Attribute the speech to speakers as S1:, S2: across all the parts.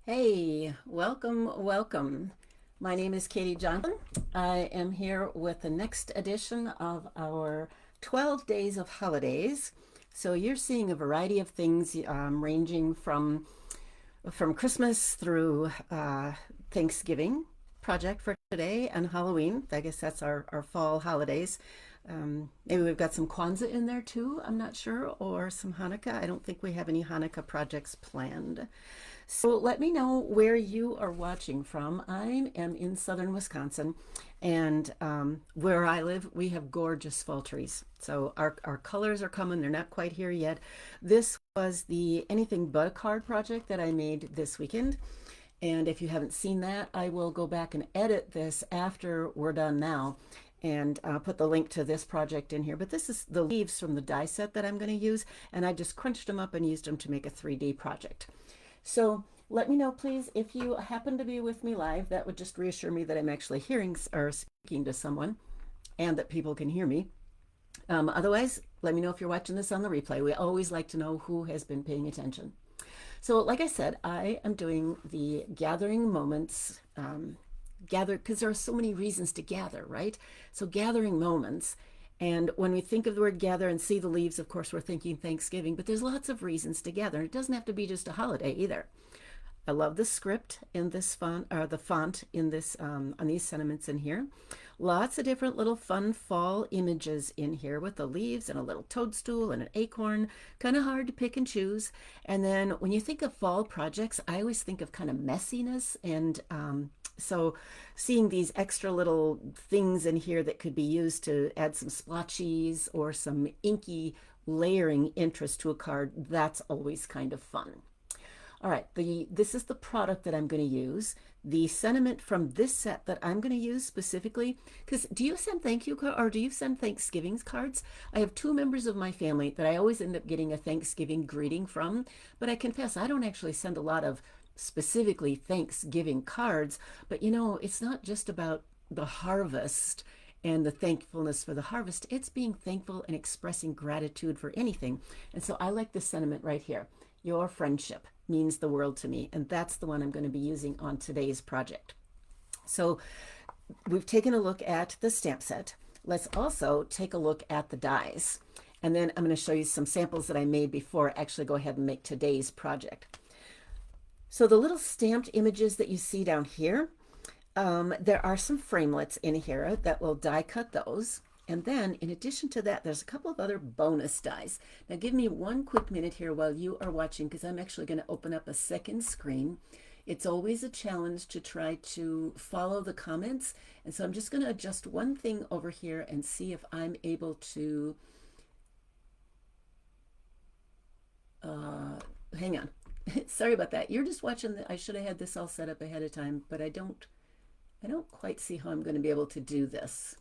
S1: Hey, welcome, welcome. My name is Katie Johnson. I am here with the next edition of our 12 Days of Holidays. So you're seeing a variety of things ranging from Christmas through Thanksgiving project for today and Halloween. I guess that's our fall holidays. Maybe we've got some Kwanzaa in there too, I'm not sure, or some Hanukkah. I don't think we have any Hanukkah projects planned. So let me know where you are watching from. I am in southern Wisconsin, and where I live, we have gorgeous fall trees. So our colors are coming. They're not quite here yet. This was the Anything But a Card project that I made this weekend. And if you haven't seen that, I will go back and edit this after we're done now and put the link to this project in here. But this is the leaves from the die set that I'm going to use, and I just crunched them up and used them to make a 3D project. So let me know, please, if you happen to be with me live. That would just reassure me that I'm actually hearing or speaking to someone and that people can hear me. Otherwise, let me know if you're watching this on the replay. We always like to know who has been paying attention. So like I said, I am doing the gathering moments, gather, because there are so many reasons to gather, right? So gathering moments. And when we think of the word gather and see the leaves, of course, we're thinking Thanksgiving, but there's lots of reasons to gather. It doesn't have to be just a holiday either. I love the script in this font, or the font in this, on these sentiments in here. Lots of different little fun fall images in here with the leaves and a little toadstool and an acorn. Kind of hard to pick and choose. And then when you think of fall projects, I always think of kind of messiness, and so seeing these extra little things in here that could be used to add some splotchies or some inky layering interest to a card, that's always kind of fun. All right, this is the product that I'm going to use. The sentiment from this set that I'm going to use specifically, because do you send thank you or do you send Thanksgiving cards? I have two members of my family that I always end up getting a Thanksgiving greeting from, but I confess I don't actually send a lot of specifically Thanksgiving cards. But you know, it's not just about the harvest and the thankfulness for the harvest. It's being thankful and expressing gratitude for anything. And so I like this sentiment right here. Your friendship means the world to me. And that's the one I'm going to be using on today's project. So we've taken a look at the stamp set. Let's also take a look at the dies. And then I'm going to show you some samples that I made before I actually go ahead and make today's project. So the little stamped images that you see down here, there are some framelits in here that will die cut those. And then in addition to that, there's a couple of other bonus dies. Now give me one quick minute here while you are watching, because I'm actually going to open up a second screen. It's always a challenge to try to follow the comments. And so I'm just going to adjust one thing over here and see if I'm able to, hang on. Sorry about that. You're just watching I should have had this all set up ahead of time, but I don't quite see how I'm going to be able to do this.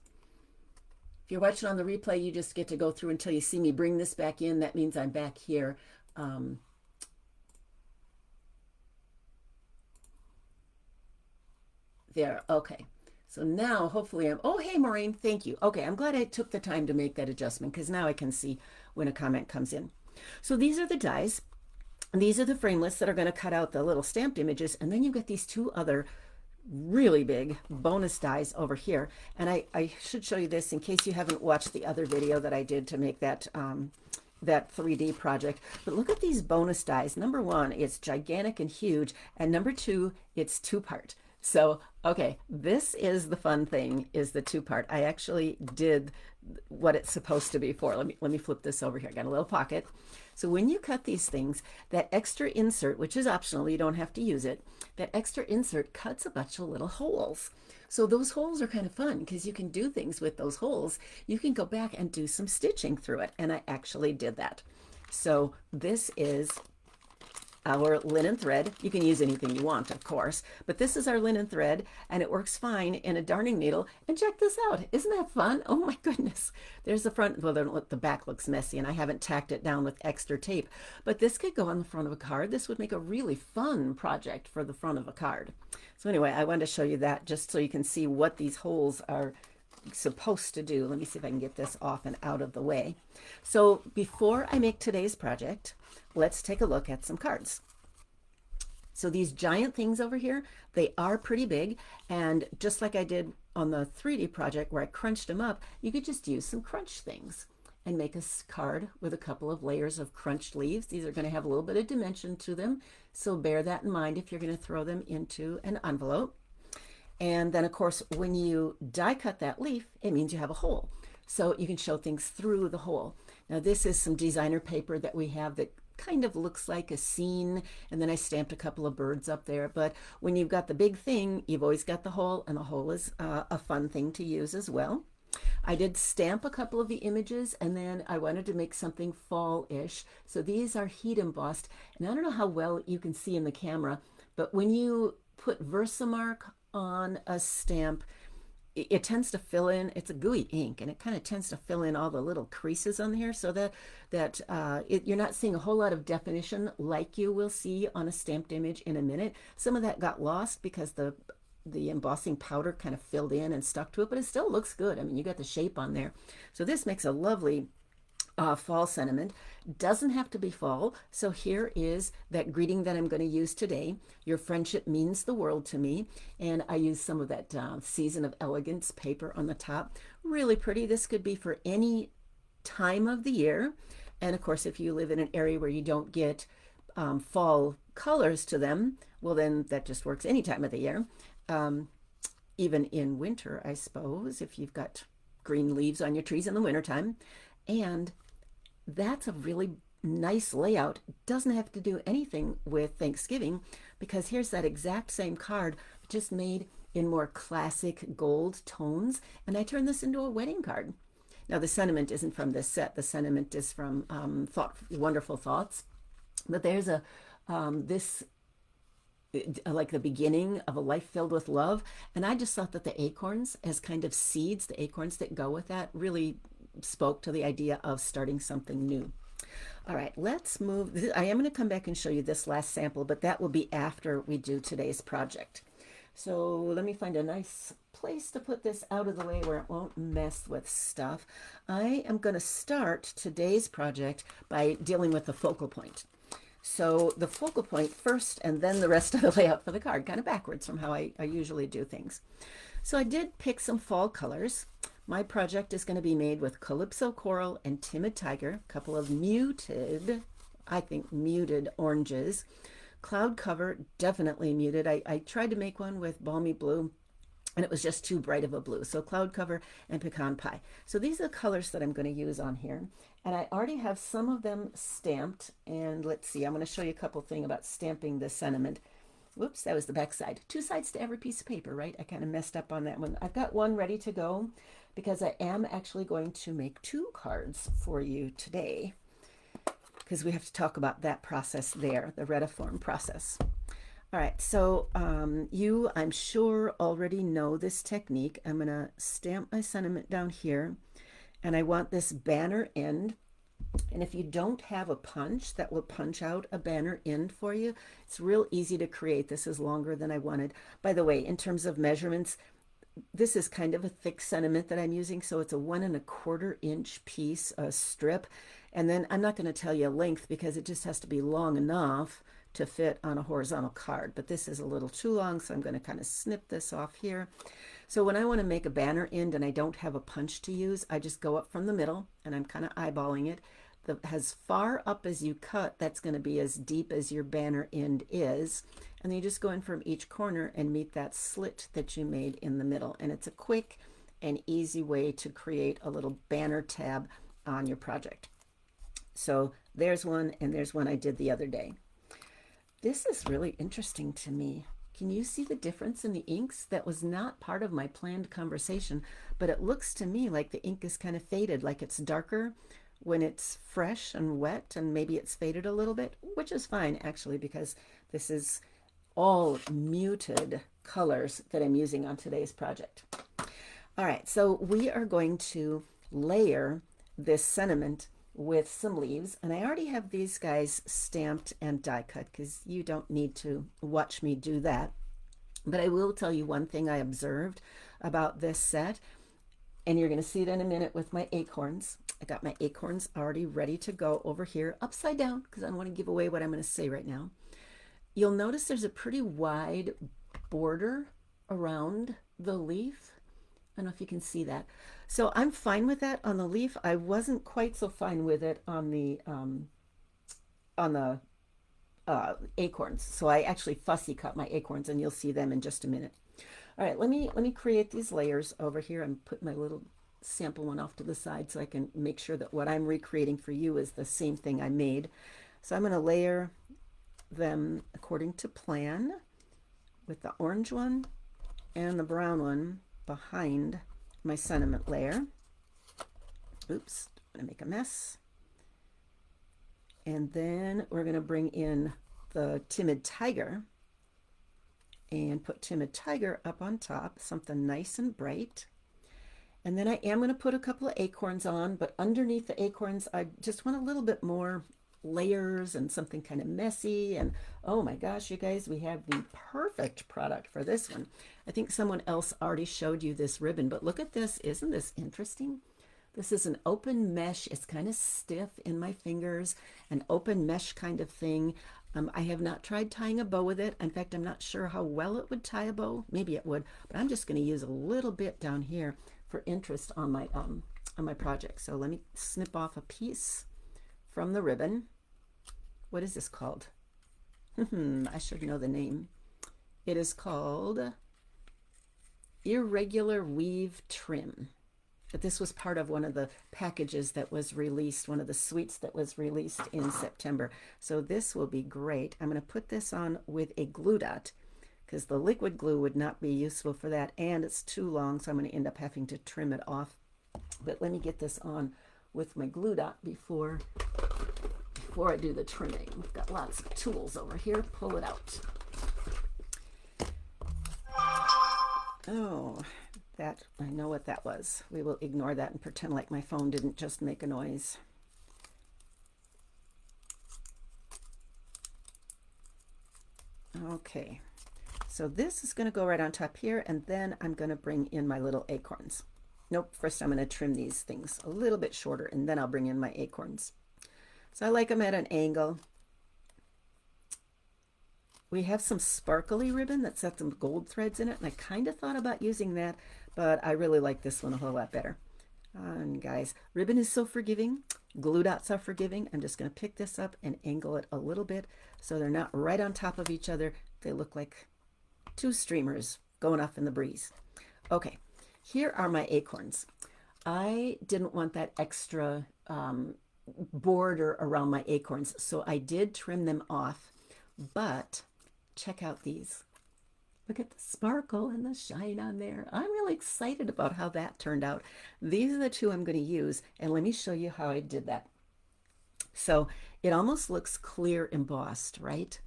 S1: If you're watching on the replay, you just get to go through until you see me bring this back in. That means I'm back here. There, okay. So now hopefully oh, hey, Maureen, thank you. Okay, I'm glad I took the time to make that adjustment, because now I can see when a comment comes in. So these are the dies. These are the framelits that are going to cut out the little stamped images. And then you've got these two other really big bonus dies over here. And I should show you this in case you haven't watched the other video that I did to make that that 3D project. But look at these bonus dies. Number one, it's gigantic and huge. And number two, it's two-part. So, okay, this is the fun thing, is the two-part. I actually did what it's supposed to be for. Let me flip this over here. I got a little pocket. So when you cut these things, that extra insert, which is optional, you don't have to use it, that extra insert cuts a bunch of little holes. So those holes are kind of fun because you can do things with those holes. You can go back and do some stitching through it. And I actually did that. So this is our linen thread. You can use anything you want, of course, but this is our linen thread, and it works fine in a darning needle. And check this out. Isn't that fun? Oh my goodness. There's the front. Well, the back looks messy, and I haven't tacked it down with extra tape, but this could go on the front of a card. This would make a really fun project for the front of a card. So anyway, I wanted to show you that just so you can see what these holes are supposed to do. Let me see if I can get this off and out of the way. So before I make today's project, let's take a look at some cards. So these giant things over here, they are pretty big, and just like I did on the 3D project where I crunched them up, you could just use some crunch things and make a card with a couple of layers of crunched leaves. These are going to have a little bit of dimension to them, so bear that in mind if you're going to throw them into an envelope. And then, of course, when you die cut that leaf, it means you have a hole, so you can show things through the hole. Now, this is some designer paper that we have that kind of looks like a scene, and then I stamped a couple of birds up there. But when you've got the big thing, you've always got the hole, and the hole is a fun thing to use as well. I did stamp a couple of the images, and then I wanted to make something fall-ish. So these are heat embossed, and I don't know how well you can see in the camera, but when you put Versamark on a stamp, it tends to fill in. It's a gooey ink, and it kind of tends to fill in all the little creases on here, so that you're not seeing a whole lot of definition like you will see on a stamped image in a minute. Some of that got lost because the embossing powder kind of filled in and stuck to it, but it still looks good. I mean, you got the shape on there. So this makes a lovely fall sentiment. Doesn't have to be fall. So here is that greeting that I'm going to use today. Your friendship means the world to me. And I use some of that Season of Elegance paper on the top. Really pretty. This could be for any time of the year. And of course, if you live in an area where you don't get fall colors to them, well, then that just works any time of the year. Even in winter, I suppose, if you've got green leaves on your trees in the wintertime. And that's a really nice layout. Doesn't have to do anything with Thanksgiving, because here's that exact same card, just made in more classic gold tones. And I turned this into a wedding card. Now, the sentiment isn't from this set. The sentiment is from Wonderful Thoughts. But there's this like the beginning of a life filled with love. And I just thought that the acorns as kind of seeds, the acorns that go with that, really spoke to the idea of starting something new. All right, let's move. I am going to come back and show you this last sample, but that will be after we do today's project. So let me find a nice place to put this out of the way where it won't mess with stuff. I am going to start today's project by dealing with the focal point. So the focal point first, and then the rest of the layout for the card, kind of backwards from how I usually do things. So I did pick some fall colors. My project is going to be made with Calypso Coral and Timid Tiger, a couple of muted, I think muted oranges. Cloud Cover, definitely muted. I tried to make one with Balmy Blue, and it was just too bright of a blue. So Cloud Cover and Pecan Pie. So these are the colors that I'm going to use on here. And I already have some of them stamped. And let's see, I'm going to show you a couple things about stamping the sentiment. Whoops, that was the back side. 2 sides to every piece of paper, right? I kind of messed up on that one. I've got one ready to go because I am actually going to make 2 cards for you today, because we have to talk about that process there, the retiform process. All right, so you, I'm sure, already know this technique. I'm going to stamp my sentiment down here, and I want this banner end. And if you don't have a punch that will punch out a banner end for you, it's real easy to create. This is longer than I wanted. By the way, in terms of measurements, this is kind of a thick sentiment that I'm using, so it's a 1 1/4 inch piece, a strip. And then I'm not going to tell you length because it just has to be long enough to fit on a horizontal card. But this is a little too long, so I'm going to kind of snip this off here. So when I want to make a banner end and I don't have a punch to use, I just go up from the middle and I'm kind of eyeballing it. As far up as you cut, that's going to be as deep as your banner end is. And then you just go in from each corner and meet that slit that you made in the middle. And it's a quick and easy way to create a little banner tab on your project. So there's one, and there's one I did the other day. This is really interesting to me. Can you see the difference in the inks? That was not part of my planned conversation, but it looks to me like the ink is kind of faded, like it's darker when it's fresh and wet, and maybe it's faded a little bit, which is fine actually, because this is all muted colors that I'm using on today's project. All right, so we are going to layer this sentiment with some leaves, and I already have these guys stamped and die cut because you don't need to watch me do that. But I will tell you one thing I observed about this set, and you're going to see it in a minute with my acorns. I got my acorns already ready to go over here upside down because I don't want to give away what I'm going to say right now. you'll notice there's a pretty wide border around the leaf. I don't know if you can see that. So I'm fine with that on the leaf. I wasn't quite so fine with it on the acorns. So I actually fussy cut my acorns, and you'll see them in just a minute. All right, let me create these layers over here and put my little sample one off to the side so I can make sure that what I'm recreating for you is the same thing I made. So I'm going to layer them according to plan with the orange one and the brown one behind my sentiment layer. Oops, I'm going to make a mess. And then we're going to bring in the Timid Tiger and put Timid Tiger up on top, something nice and bright. And then I am going to put a couple of acorns on, but underneath the acorns, I just want a little bit more layers and something kind of messy. And oh my gosh, you guys, we have the perfect product for this one. I think someone else already showed you this ribbon, but look at this. Isn't this interesting? This is an open mesh. It's kind of stiff in my fingers, an open mesh kind of thing. I have not tried tying a bow with it. In fact, I'm not sure how well it would tie a bow. Maybe it would, but I'm just going to use a little bit down here for interest on my project. So let me snip off a piece from the ribbon. What is this called? I should know the name. It is called Irregular Weave Trim. But this was part of one of the packages that was released, one of the suites that was released in September. So this will be great. I'm going to put this on with a glue dot because the liquid glue would not be useful for that, and it's too long, so I'm going to end up having to trim it off. But let me get this on with my glue dot before I do the trimming. We've got lots of tools over here. Pull it out. Oh, that, I know what that was. We will ignore that and pretend like my phone didn't just make a noise. Okay, so this is going to go right on top here, and then I'm going to bring in my little acorns. Nope, first I'm going to trim these things a little bit shorter, and then I'll bring in my acorns. So I like them at an angle. We have some sparkly ribbon that's got some gold threads in it, and I kind of thought about using that, but I really like this one a whole lot better. And guys, ribbon is so forgiving. Glue dots are forgiving. I'm just going to pick this up and angle it a little bit so they're not right on top of each other. They look like two streamers going off in the breeze. Okay, here are my acorns. I didn't want that extra border around my acorns, so I did trim them off, but check out these. Look at the sparkle and the shine on there. I'm really excited about how that turned out. These are the two I'm going to use, and let me show you how I did that. So it almost looks clear embossed, right?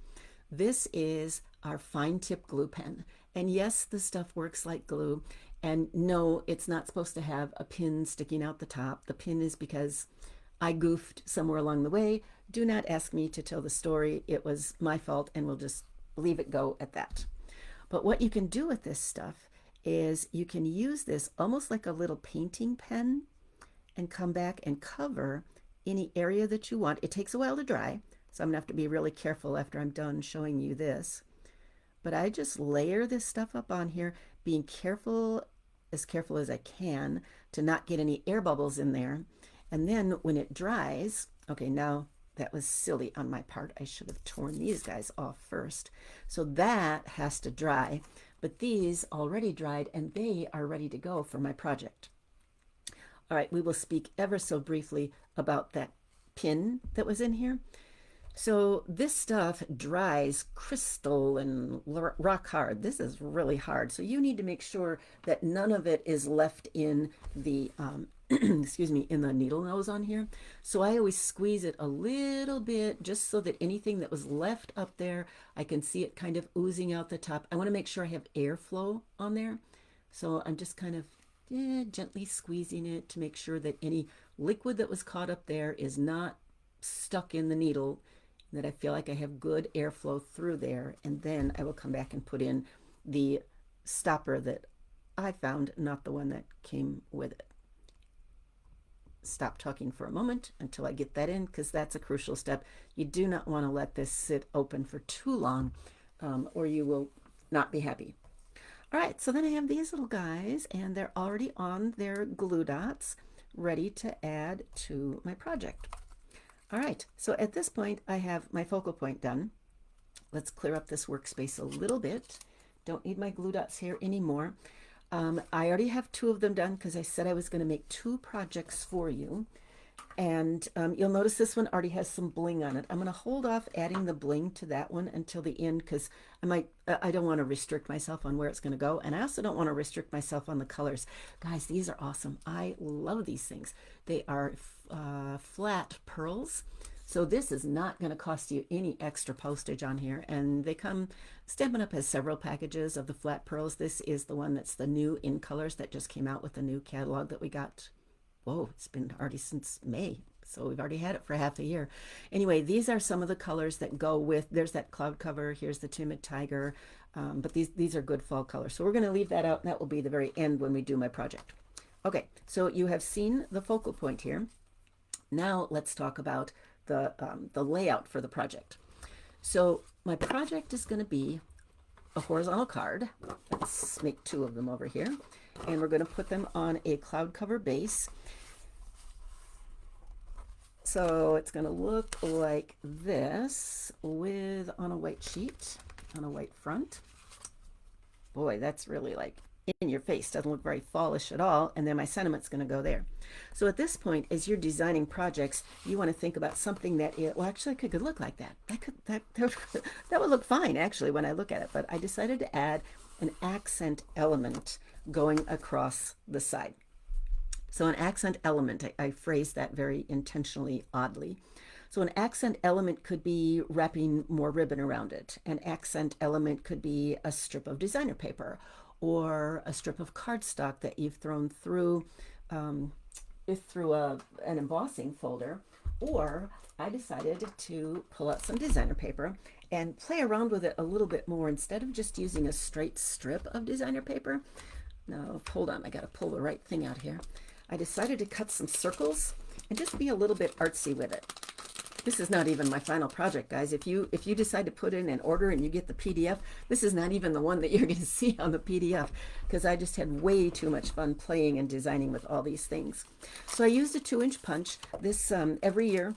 S1: This is our fine tip glue pen. And yes, the stuff works like glue. And no, it's not supposed to have a pin sticking out the top. The pin is because I goofed somewhere along the way. Do not ask me to tell the story. It was my fault, and we'll just leave it go at that. But what you can do with this stuff is you can use this almost like a little painting pen and come back and cover any area that you want. It takes a while to dry, so I'm gonna have to be really careful after I'm done showing you this. But I just layer this stuff up on here, being careful as I can to not get any air bubbles in there. And then when it dries, okay, now that was silly on my part. I should have torn these guys off first. So that has to dry, but these already dried and they are ready to go for my project. All right, we will speak ever so briefly about that pin that was in here. So this stuff dries crystal and rock hard. This is really hard. So you need to make sure that none of it is left in the excuse me, in the needle nose on here. So I always squeeze it a little bit just so that anything that was left up there, I can see it kind of oozing out the top. I want to make sure I have airflow on there. So I'm just kind of gently squeezing it to make sure that any liquid that was caught up there is not stuck in the needle, that I feel like I have good airflow through there. And then I will come back and put in the stopper that I found, not the one that came with it. stop talking for a moment until I get that in, because that's a crucial step. You do not want to let this sit open for too long, or you will not be happy. All right, so then I have these little guys, and they're already on their glue dots, ready to add to my project. All right, so at this point, I have my focal point done. Let's clear up this workspace a little bit. Don't need my glue dots here anymore. I already have 2 of them done because I said I was going to make 2 projects for you. And you'll notice this one already has some bling on it. I'm going to hold off adding the bling to that one until the end, because I don't want to restrict myself on where it's going to go. And I also don't want to restrict myself on the colors. Guys, these are awesome. I love these things. They are flat pearls. So this is not going to cost you any extra postage on here. And they come, Stampin' Up! Has several packages of the flat pearls. This is the one that's the new in colors that just came out with the new catalog that we got. Whoa, it's been already since May. So we've already had it for half a year. Anyway, these are some of the colors that go with, there's that cloud cover, here's the Timid Tiger. But these are good fall colors. So we're going to leave that out, and that will be the very end when we do my project. Okay, so you have seen the focal point here. Now let's talk about the layout for the project. So my project is going to be a horizontal card. Let's make 2 of them over here, and we're going to put them on a cloud cover base. So it's going to look like this on a white sheet, on a white front. Boy, that's really like in your face. Doesn't look very fallish at all. And then my sentiment's going to go there. So at this point, as you're designing projects, you want to think about something that well, actually could look like that. That would look fine actually when I look at it. But I decided to add an accent element going across the side. So an accent element, I phrased that very intentionally oddly. So an accent element could be wrapping more ribbon around it. An accent element could be a strip of designer paper, or a strip of cardstock that you've thrown through an embossing folder. Or I decided to pull out some designer paper and play around with it a little bit more. Instead of just using a straight strip of designer paper, no, hold on, I got to pull the right thing out here. I decided to cut some circles and just be a little bit artsy with it. This is not even my final project, guys. If you decide to put in an order and you get the PDF, this is not even the one that you're going to see on the PDF, because I just had way too much fun playing and designing with all these things. So I used a 2-inch punch. This every year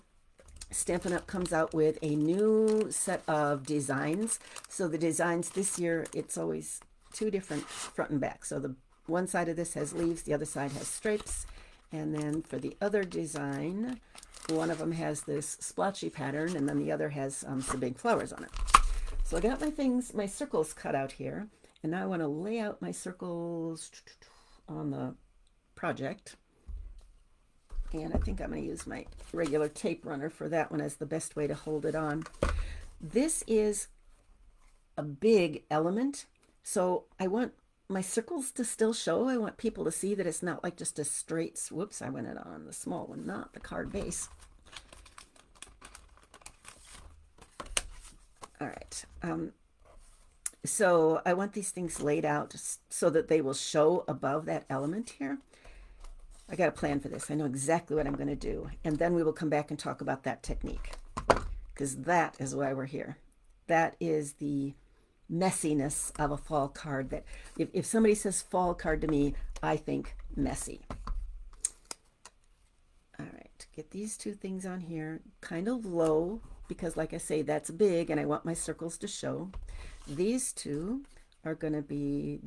S1: Stampin' Up! Comes out with a new set of designs. So the designs this year, it's always 2 different front and back. So the one side of this has leaves, the other side has stripes. And then for the other design, one of them has this splotchy pattern, and then the other has some big flowers on it. So I got my circles cut out here, and now I want to lay out my circles on the project. And I think I'm going to use my regular tape runner for that one as the best way to hold it on. This is a big element, so I want my circles to still show. I want people to see that it's not like just a straight, whoops, I went it on the small one, not the card base. All right. So I want these things laid out so that they will show above that element here. I got a plan for this. I know exactly what I'm going to do. And then we will come back and talk about that technique, because that is why we're here. That is the messiness of a fall card. That if somebody says fall card to me, I think messy. All right, get these 2 things on here kind of low, because like I say, that's big and I want my circles to show. These two are going to be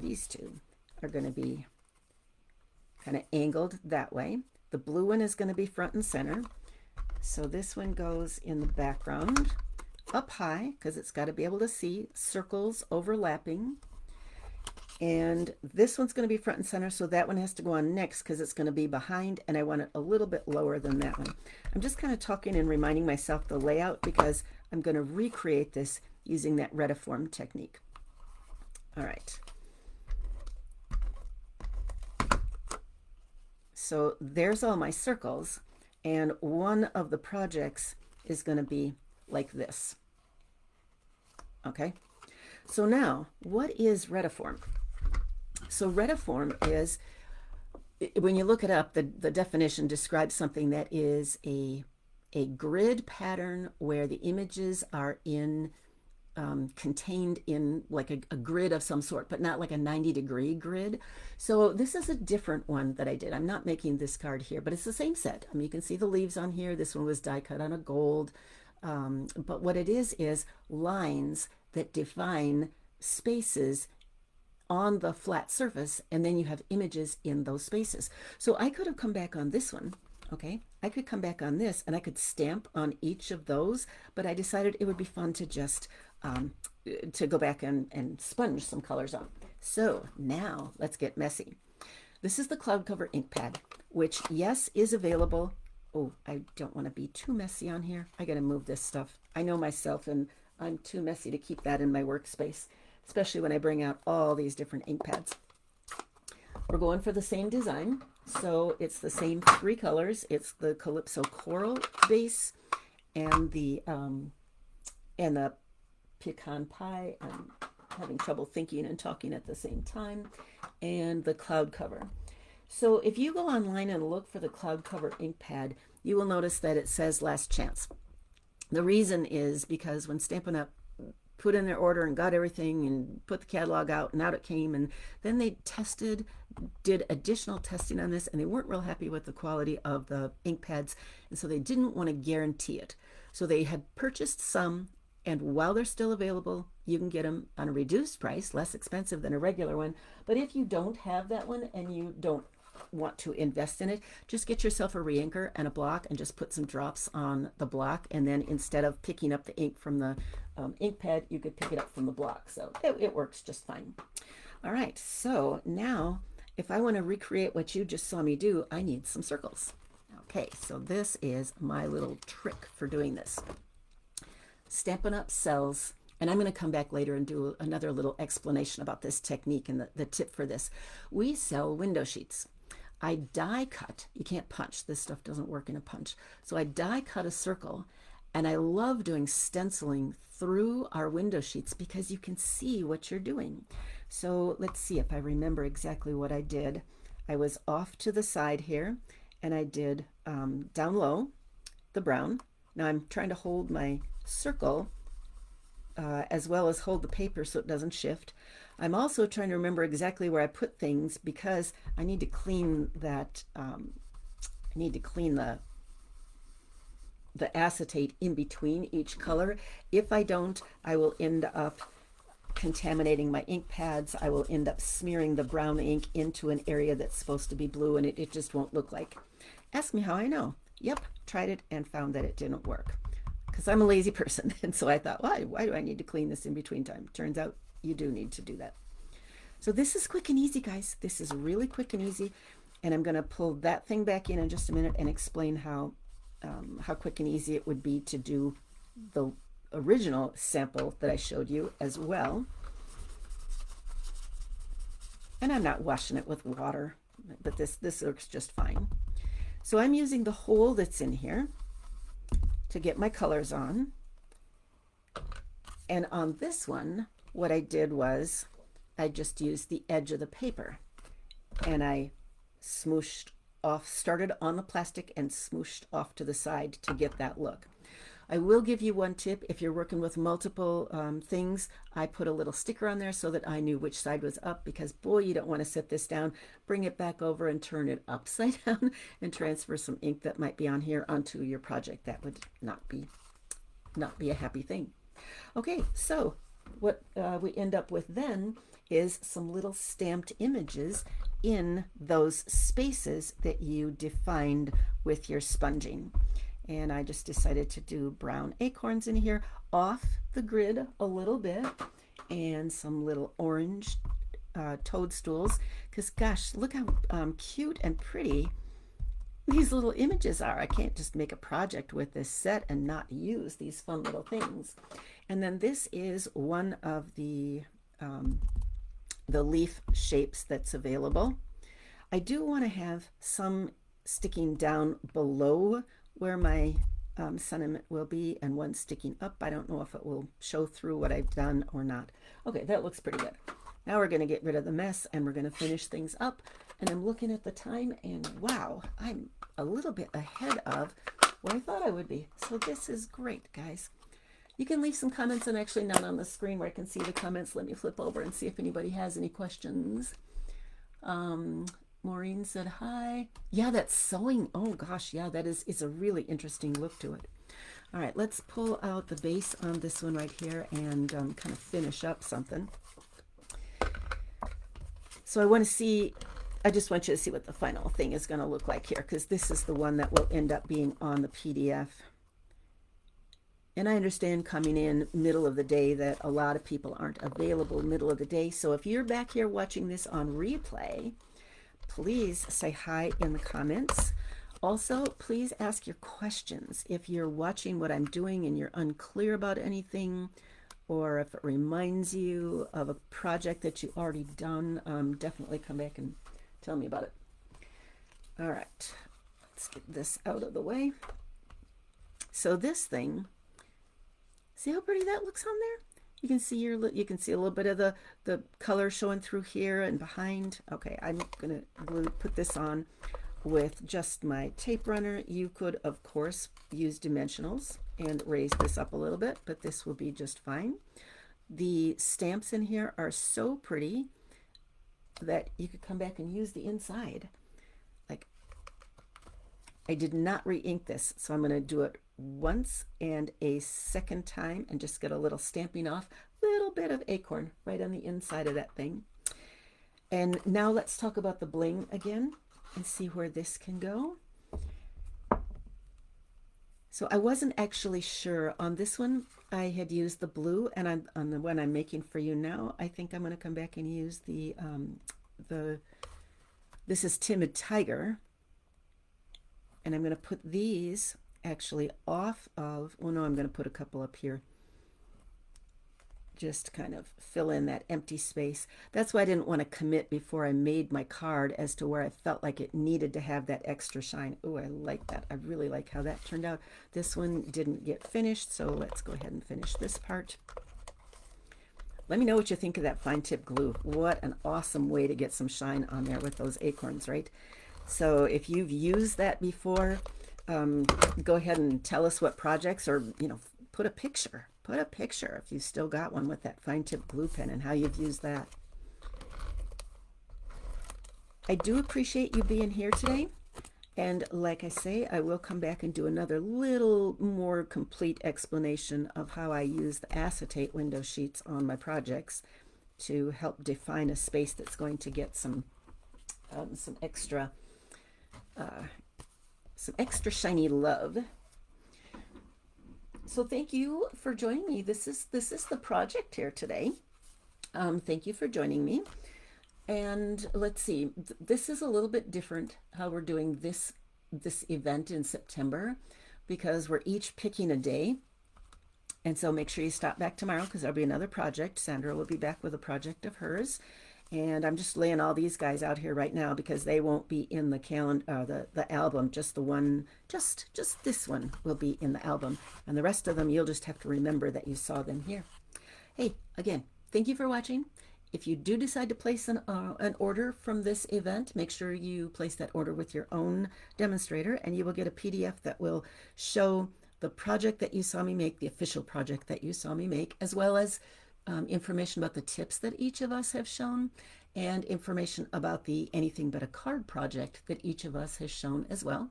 S1: kind of angled that way. The blue one is going to be front and center. So this one goes in the background up high, because it's got to be able to see circles overlapping. And this one's going to be front and center, so that one has to go on next because it's going to be behind, and I want it a little bit lower than that one. I'm just kind of talking and reminding myself the layout because I'm going to recreate this using that retiform technique. All right. So there's all my circles, and one of the projects is going to be like this. Okay, so now what is retiform? So retiform is when you look it up, the definition describes something that is a grid pattern where the images are in contained in like a grid of some sort, but not like a 90-degree grid. So this is a different one that I did. I'm not making this card here, but it's the same set. I mean, you can see the leaves on here. This one was die cut on a gold. But what it is lines that define spaces on the flat surface, and then you have images in those spaces. So I could have come back on this one. Okay, I could come back on this and I could stamp on each of those, but I decided it would be fun to just to go back and sponge some colors on. So now let's get messy. This is the cloud cover ink pad, which yes is available. Oh, I don't want to be too messy on here. I gotta move this stuff. I know myself, and I'm too messy to keep that in my workspace, especially when I bring out all these different ink pads. We're going for the same design. So it's the same 3 colors. It's the Calypso Coral base and the Pecan Pie. I'm having trouble thinking and talking at the same time. And the cloud cover. So if you go online and look for the cloud cover ink pad, you will notice that it says last chance. The reason is because when Stampin'Up put in their order and got everything and put the catalog out, and out it came, and then they did additional testing on this, and they weren't real happy with the quality of the ink pads, and so they didn't want to guarantee it. So they had purchased some, and while they're still available, you can get them on a reduced price, less expensive than a regular one. But if you don't have that one and you don't want to invest in it, just get yourself a re-inker and a block and just put some drops on the block, and then instead of picking up the ink from the ink pad, you could pick it up from the block. So it works just fine. All right, so now if I want to recreate what you just saw me do, I need some circles. Okay, so this is my little trick for doing this. Stampin'Up sells, and I'm going to come back later and do another little explanation about this technique and the tip for this. We sell window sheets. I die cut, you can't punch, this stuff doesn't work in a punch. So I die cut a circle, and I love doing stenciling through our window sheets because you can see what you're doing. So let's see if I remember exactly what I did. I was off to the side here, and I did down low, the brown. Now I'm trying to hold my circle as well as hold the paper so it doesn't shift. I'm also trying to remember exactly where I put things because I need to clean that, I need to clean the acetate in between each color. If I don't, I will end up contaminating my ink pads. I will end up smearing the brown ink into an area that's supposed to be blue, and it just won't look like. Ask me how I know. Yep, tried it and found that it didn't work because I'm a lazy person. And so I thought, why do I need to clean this in between time? Turns out you do need to do that. So this is quick and easy, guys. This is really quick and easy. And I'm going to pull that thing back in just a minute and explain how quick and easy it would be to do the original sample that I showed you as well. And I'm not washing it with water, but this works just fine. So I'm using the hole that's in here to get my colors on. And on this one, what I did was I just used the edge of the paper and I smooshed off, started on the plastic and smooshed off to the side to get that look. I will give you one tip. If you're working with multiple things, I put a little sticker on there so that I knew which side was up, because boy, you don't want to set this down, bring it back over and turn it upside down and transfer some ink that might be on here onto your project. That would not be a happy thing. Okay, so what we end up with then is some little stamped images in those spaces that you defined with your sponging. And I just decided to do brown acorns in here off the grid a little bit, and some little orange toadstools, because gosh, look how cute and pretty these little images are. I can't just make a project with this set and not use these fun little things. And then this is one of the leaf shapes that's available. I do want to have some sticking down below where my sentiment will be, and one sticking up. I don't know if it will show through what I've done or not. Okay, that looks pretty good. Now we're going to get rid of the mess and we're going to finish things up And I'm looking at the time, and wow, I'm a little bit ahead of where I thought I would be. So this is great, guys. You can leave some comments. I'm actually not on the screen where I can see the comments. Let me flip over and see if anybody has any questions. Maureen said hi. Yeah, that's sewing. Oh gosh, yeah, that is, it's a really interesting look to it. All right, let's pull out the base on this one right here and kind of finish up something. So I want to see, I just want you to see what the final thing is going to look like here, because this is the one that will end up being on the PDF. And I understand coming in middle of the day that a lot of people aren't available middle of the day. So if you're back here watching this on replay, please say hi in the comments. Also, please ask your questions. If you're watching what I'm doing and you're unclear about anything, or if it reminds you of a project that you already done, definitely come back and tell me about it. All right, let's get this out of the way. So this thing, see how pretty that looks on there? You can see you can see a little bit of the color showing through here and behind. Okay, I'm gonna put this on with just my tape runner. You could, of course, use dimensionals and raise this up a little bit, but this will be just fine. The stamps in here are so pretty that you could come back and use the inside. Like, I did not re-ink this, so I'm going to do it once and a second time and just get a little stamping off, little bit of acorn right on the inside of that thing. And now let's talk about the bling again and see where this can go. So I wasn't actually sure on this one. I had used the blue, and on the one I'm making for you now, I think I'm going to come back and use the this is Timid Tiger, and I'm going to put these actually off of, oh no, I'm going to put a couple up here, just kind of fill in that empty space. That's why I didn't want to commit before I made my card as to where I felt like it needed to have that extra shine. Oh, I like that. I really like how that turned out. This one didn't get finished, so let's go ahead and finish this part. Let me know what you think of that fine tip glue. What an awesome way to get some shine on there with those acorns, right? So if you've used that before, go ahead and tell us what projects, or, you know, put a picture if you still got one with that fine tip glue pen and how you've used that. I do appreciate you being here today. And like I say, I will come back and do another little more complete explanation of how I use the acetate window sheets on my projects to help define a space that's going to get some extra shiny love. So thank you for joining me. This is the project here today. Thank you for joining me. And let's see, this is a little bit different how we're doing this event in September, because we're each picking a day. And so make sure you stop back tomorrow, because there'll be another project. Sandra will be back with a project of hers. And I'm just laying all these guys out here right now because they won't be in the calendar, the album. Just the one, just this one will be in the album, and the rest of them you'll just have to remember that you saw them here. Hey, again, thank you for watching. If you do decide to place an order from this event, make sure you place that order with your own demonstrator, and you will get a PDF that will show the project that you saw me make, the official project that you saw me make, as well as information about the tips that each of us have shown, and information about the Anything But a Card project that each of us has shown as well.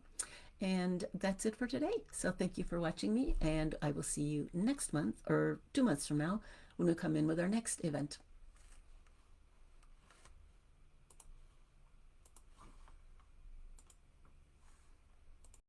S1: And that's it for today. So thank you for watching me, and I will see you next month, or 2 months from now, when we come in with our next event.